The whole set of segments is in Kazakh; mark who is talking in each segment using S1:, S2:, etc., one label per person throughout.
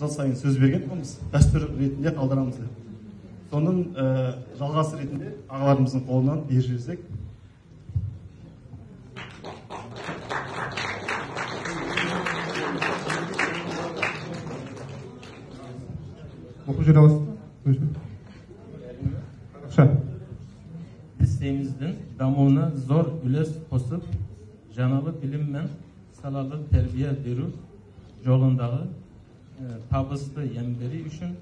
S1: жыл сайын сөз берген болмыз, дәстүр ретінде қалдырамыз деп. Соның жалғасы ретінде ағаларымыздың қолынан ержесек.
S2: Оқып жүре аласыз ба?
S3: Listemizдің дамуына зор үлес қосып, жаңалы білім мен салалы тәрбие беру жолындағы табысты еңбегі үшін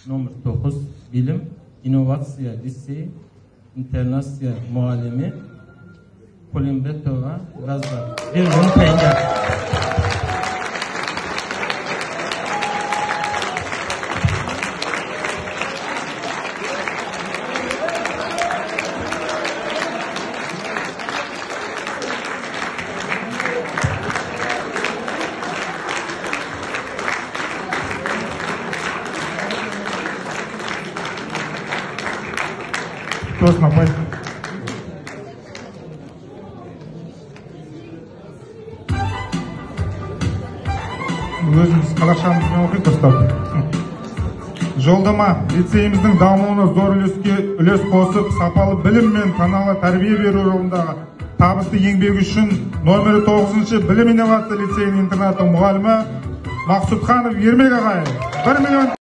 S3: номер 9 білім, инновация лицей, интернация мұғалімі Полимбетова Раза 1.000 теңге.
S2: Тосын апай. Өзіміз қазақшамызбен оқиық достар. Жолдама лицейіміздің дамуына зор үлес қосып, сапалы білім мен саналы тәрбие беру жолындағы табысты еңбегі үшін номері 9 білім инновация лицейінің интернаты мұғалімі Мақсұтханов Ермек ағай 1 миллион